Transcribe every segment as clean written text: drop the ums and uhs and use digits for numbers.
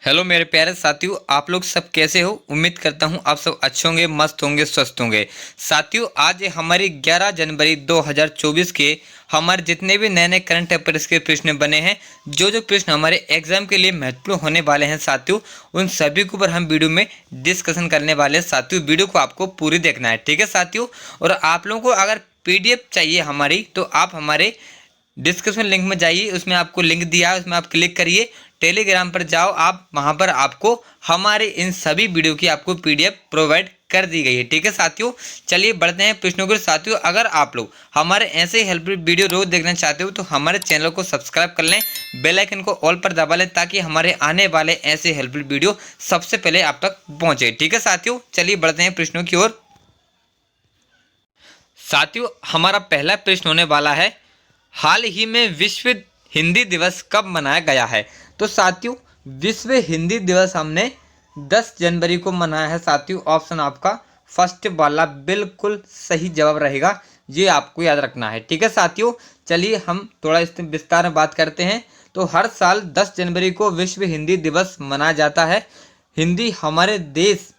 Hello मेरे प्यारे साथियों, आप लोग सब कैसे हो। उम्मीद करता हूँ आप सब अच्छे होंगे, मस्त होंगे, स्वस्थ होंगे। साथियों, आज हमारी 11 जनवरी 2024 के हमारे जितने भी नए नए करंट अफेयर्स के प्रश्न बने हैं, जो जो प्रश्न हमारे एग्जाम के लिए महत्वपूर्ण होने वाले हैं साथियों, उन सभी के ऊपर हम वीडियो में डिस्कशन करने वाले हैं साथियों। वीडियो को आपको पूरी देखना है, ठीक है साथियों। और आप लोगों को अगर पीडीएफ चाहिए हमारी, तो आप हमारे डिस्क्रिप्शन लिंक में जाइए, उसमें आपको लिंक दिया है, उसमें आप क्लिक करिए। टेलीग्राम पर जाओ आप, वहां पर आपको हमारे इन सभी वीडियो की आपको पीडीएफ प्रोवाइड कर दी गई है, ठीक है साथियों। चलिए बढ़ते हैं प्रश्नों की। साथियों, अगर आप लोग हमारे ऐसे ही हेल्पफुल वीडियो रोज देखना चाहते हो तो हमारे चैनल को सब्सक्राइब कर लें, बेल आइकन को ऑल पर दबा लें, ताकि हमारे आने वाले ऐसे हेल्पफुल वीडियो सबसे पहले आप तक पहुंचे, ठीक है साथियों। चलिए बढ़ते हैं प्रश्नों की ओर। साथियों, हमारा पहला प्रश्न होने वाला है, हाल ही में विश्व हिंदी दिवस कब मनाया गया है। तो साथियों, विश्व हिंदी दिवस हमने 10 जनवरी को मनाया है साथियों। ऑप्शन आपका फर्स्ट वाला बिल्कुल सही जवाब रहेगा, ये आपको याद रखना है, ठीक है साथियों। चलिए हम थोड़ा इस विस्तार में बात करते हैं। तो हर साल 10 जनवरी को विश्व हिंदी दिवस मनाया जाता है। हिंदी हमारे देश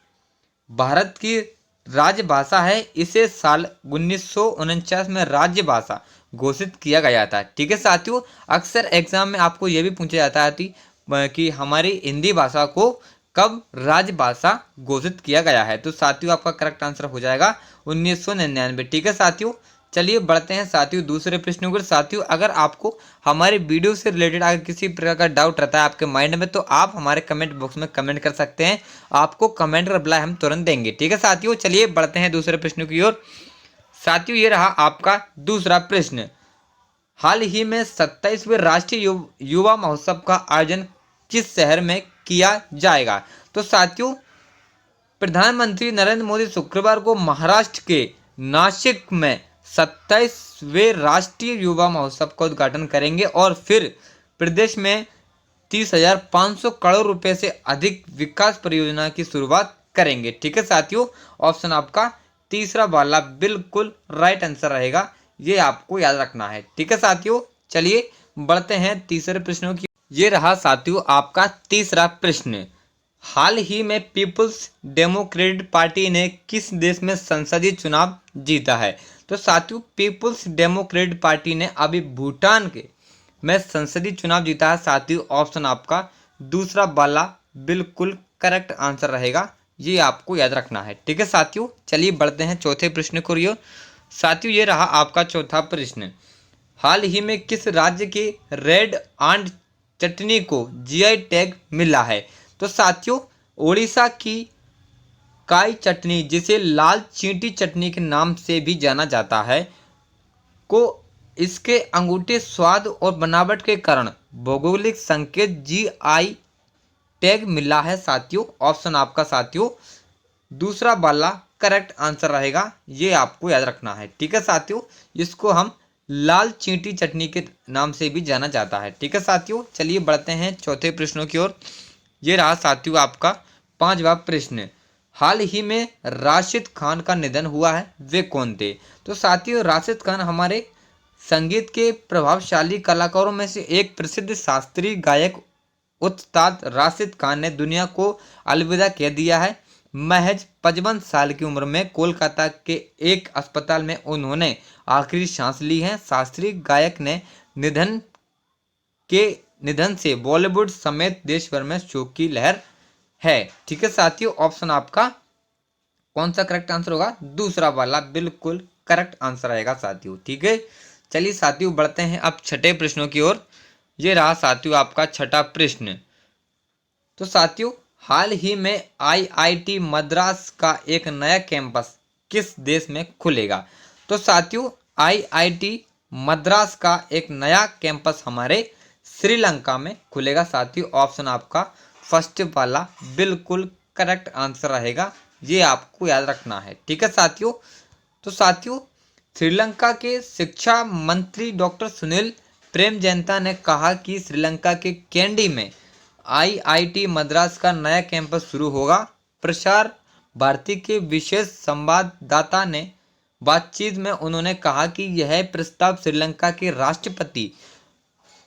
भारत की राजभाषा है। इसे साल 1949 में राज्यभाषा घोषित किया गया था, ठीक है साथियों। अक्सर एग्जाम में आपको यह भी पूछा जाता है कि हमारी हिंदी भाषा को कब राजभाषा घोषित किया गया है। तो साथियों, आपका करेक्ट आंसर हो जाएगा 1999, ठीक है साथियों। चलिए बढ़ते हैं साथियों दूसरे प्रश्नों पर। साथियों, अगर आपको हमारे वीडियो से रिलेटेड अगर किसी प्रकार का डाउट रहता है आपके माइंड में, तो आप हमारे कमेंट बॉक्स में कमेंट कर सकते हैं। आपको कमेंट रिप्लाई हम तुरंत देंगे, ठीक है साथियों। चलिए बढ़ते हैं दूसरे प्रश्न की ओर। साथियों, ये रहा आपका दूसरा प्रश्न। हाल ही में 27वें राष्ट्रीय युवा महोत्सव का आयोजन किस शहर में किया जाएगा। तो साथियों, प्रधानमंत्री नरेंद्र मोदी शुक्रवार को महाराष्ट्र के नासिक में 27वें राष्ट्रीय युवा महोत्सव का उद्घाटन करेंगे और फिर प्रदेश में 30,500 करोड़ रुपए से अधिक विकास परियोजना की शुरुआत करेंगे, ठीक है साथियों। ऑप्शन आपका तीसरा वाला बिल्कुल राइट आंसर रहेगा, ये आपको याद रखना है, ठीक है साथियों। चलिए बढ़ते हैं तीसरे प्रश्नों की। ये रहा साथियों आपका तीसरा प्रश्न। हाल ही में पीपुल्स डेमोक्रेटिक पार्टी ने किस देश में संसदीय चुनाव जीता है। तो साथियों, पीपुल्स डेमोक्रेटिक पार्टी ने अभी भूटान के में संसदीय चुनाव जीता है साथियों। ऑप्शन आपका दूसरा वाला बिल्कुल करेक्ट आंसर रहेगा, ये आपको याद रखना है, ठीक है साथियों। चलिए बढ़ते हैं चौथे प्रश्न को। साथियों, ये रहा आपका चौथा प्रश्न। हाल ही में किस राज्य के रेड आंट चटनी को जीआई टैग मिला है। तो साथियों, ओडिशा की काई चटनी, जिसे लाल चींटी चटनी के नाम से भी जाना जाता है, को इसके अंगूठे स्वाद और बनावट के कारण भौगोलिक संकेत जीआई टैग मिला है साथियों। ऑप्शन आपका साथियों दूसरा वाला करेक्ट आंसर रहेगा, ये आपको याद रखना है, ठीक है साथियों। इसको हम लाल चींटी चटनी के नाम से भी जाना जाता है, ठीक है साथियों। चलिए बढ़ते हैं चौथे प्रश्नों की ओर। ये रहा साथियों आपका पांचवा प्रश्न। हाल ही में राशिद खान का निधन हुआ है, वे कौन थे। तो साथियों, राशिद खान हमारे संगीत के प्रभावशाली कलाकारों में से एक प्रसिद्ध शास्त्रीय गायक उस्ताद राशिद खान ने दुनिया को अलविदा कह दिया है। महज 55 साल की उम्र में कोलकाता के एक अस्पताल में उन्होंने आखिरी सांस ली है। शास्त्रीय गायक ने निधन से बॉलीवुड समेत देश भर में शोक की लहर है, ठीक है साथियों। ऑप्शन आपका कौन सा करेक्ट आंसर होगा, दूसरा वाला बिल्कुल करेक्ट आंसर आएगा साथियों, ठीक है। चलिए साथियों बढ़ते हैं अब छठे प्रश्नों की ओर। ये रहा साथियों आपका छठा प्रश्न। तो साथियों, हाल ही में आईआईटी मद्रास का एक नया कैंपस किस देश में खुलेगा। तो साथियों, आईआईटी मद्रास का एक नया कैंपस हमारे श्रीलंका में खुलेगा साथियों। ऑप्शन आपका फर्स्ट वाला बिल्कुल करेक्ट आंसर रहेगा, ये आपको याद रखना है, ठीक है साथियों। तो साथियों, श्रीलंका के शिक्षा मंत्री डॉक्टर सुनील प्रेमजैंता ने कहा कि श्रीलंका के कैंडी में आईआईटी मद्रास का नया कैंपस शुरू होगा। प्रसार भारती के विशेष संवाददाता ने बातचीत में उन्होंने कहा कि यह प्रस्ताव श्रीलंका के राष्ट्रपति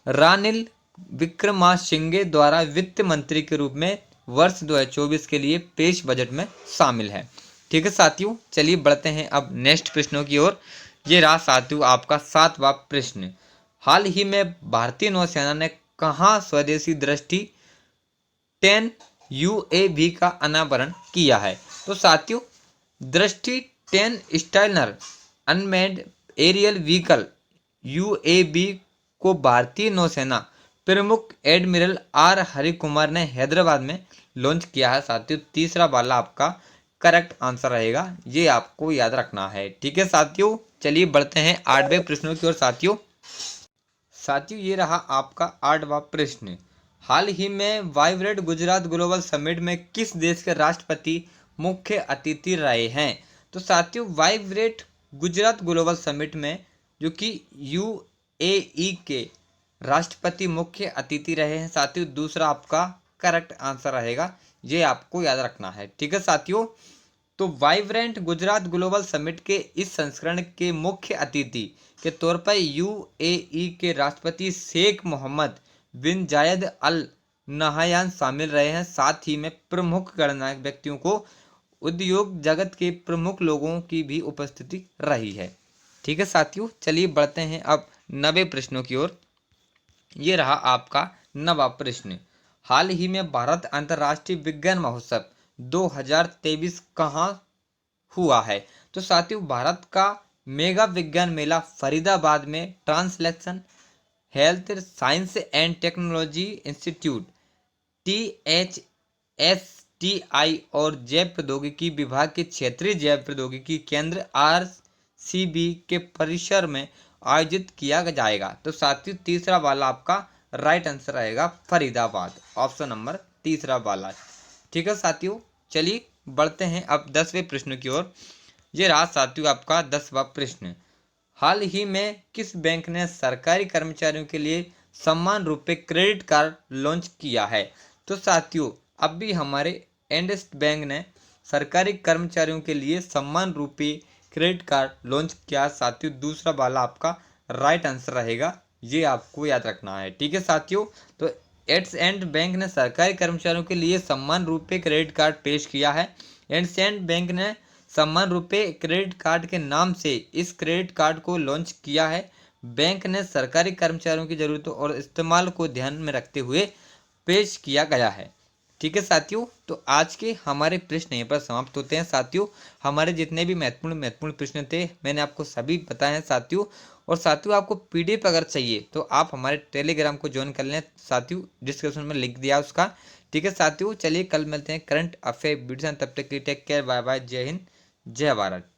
रानिल विक्रमासिंघे द्वारा वित्त मंत्री के रूप में वर्ष 2024 के लिए पेश बजट में शामिल है। ठीक है साथियों, चलिए बढ़ते हैं अब नेक्स्ट प्रश्नों की ओर। ये रहा साथियों आपका 7वां प्रश्न। हाल ही में भारतीय नौसेना ने कहाँ स्वदेशी दृष्टि 10 UAV का अनावरण किया है? तो साथियों Drishti 10 Starliner unmanned aerial vehicle UAV को भारतीय नौसेना प्रमुख एडमिरल आर हरिकुमार ने हैदराबाद में लॉन्च किया है। साथियों तीसरा वाला आपका करेक्ट आंसर रहेगा, ये आपको याद रखना है। ठीक है साथियों, चलिए बढ़ते हैं 8वें प्रश्नों की ओर। साथियों ये रहा आपका 8वां प्रश्न। हाल ही में वाइब्रेंट गुजरात ग्लोबल समिट में किस देश के राष्ट्रपति मुख्य अतिथि रहे हैं? तो साथियों वाइब्रेंट गुजरात ग्लोबल समिट में जो कि UAE के राष्ट्रपति मुख्य अतिथि रहे हैं। साथियों दूसरा आपका करेक्ट आंसर रहेगा, ये आपको याद रखना है। ठीक है साथियों, तो वाइब्रेंट गुजरात ग्लोबल समिट के इस संस्करण के मुख्य अतिथि के तौर पर UAE के राष्ट्रपति शेख मोहम्मद बिन जायद अल नहयान शामिल रहे हैं। साथ ही में प्रमुख गणमान्य व्यक्तियों को उद्योग जगत के प्रमुख लोगों की भी उपस्थिति रही है। ठीक है साथियों, चलिए बढ़ते हैं अब 9वें प्रश्नों की ओर। ये रहा आपका 9वां प्रश्न। हाल ही में भारत अंतर्राष्ट्रीय विज्ञान महोत्सव 2023 कहाँ हुआ है? तो साथियों भारत का मेगा विज्ञान मेला फरीदाबाद में translation health science and technology institute THSTI और जैव प्रौद्योगिकी विभाग के क्षेत्रीय जैव प्रौद्योगिकी केंद्र RCB के परिसर में आयोजित किया जाएगा। तो साथियों तीसरा वाला आपका राइट आंसर रहेगा फरीदाबाद, ऑप्शन नंबर तीसरा वाला। ठीक है साथियों, चलिए बढ़ते हैं अब 10वें प्रश्न की ओर। ये रहा साथियों आपका 10वां प्रश्न। हाल ही में किस बैंक ने सरकारी कर्मचारियों के लिए समान रूपे क्रेडिट कार्ड लॉन्च किया है? तो साथियों अभी हमारे इंडस बैंक ने सरकारी कर्मचारियों के लिए समान रूपे क्रेडिट कार्ड लॉन्च किया। साथियों दूसरा वाला आपका राइट आंसर रहेगा, ये आपको याद रखना है। ठीक है साथियों, तो एंड बैंक ने सरकारी कर्मचारियों के लिए समान रूपे क्रेडिट कार्ड पेश किया है। एंड बैंक ने समान रूपे क्रेडिट कार्ड के नाम से इस क्रेडिट कार्ड को लॉन्च किया है। बैंक ने सरकारी कर्मचारियों की जरूरतों और इस्तेमाल को ध्यान में रखते हुए पेश किया गया है। ठीक है साथियों, तो आज के हमारे प्रश्न यहाँ पर समाप्त होते हैं। साथियों हमारे जितने भी महत्वपूर्ण प्रश्न थे मैंने आपको सभी बताए हैं साथियों। और साथियों आपको PDF अगर चाहिए तो आप हमारे टेलीग्राम को ज्वाइन कर लें साथियों, डिस्क्रिप्शन में लिख दिया उसका। ठीक है साथियों, चलिए कल मिलते हैं करंट अफेयर वीडियो। तब तक के लिए टेक केयर, बाय बाय, जय हिंद, जय भारत।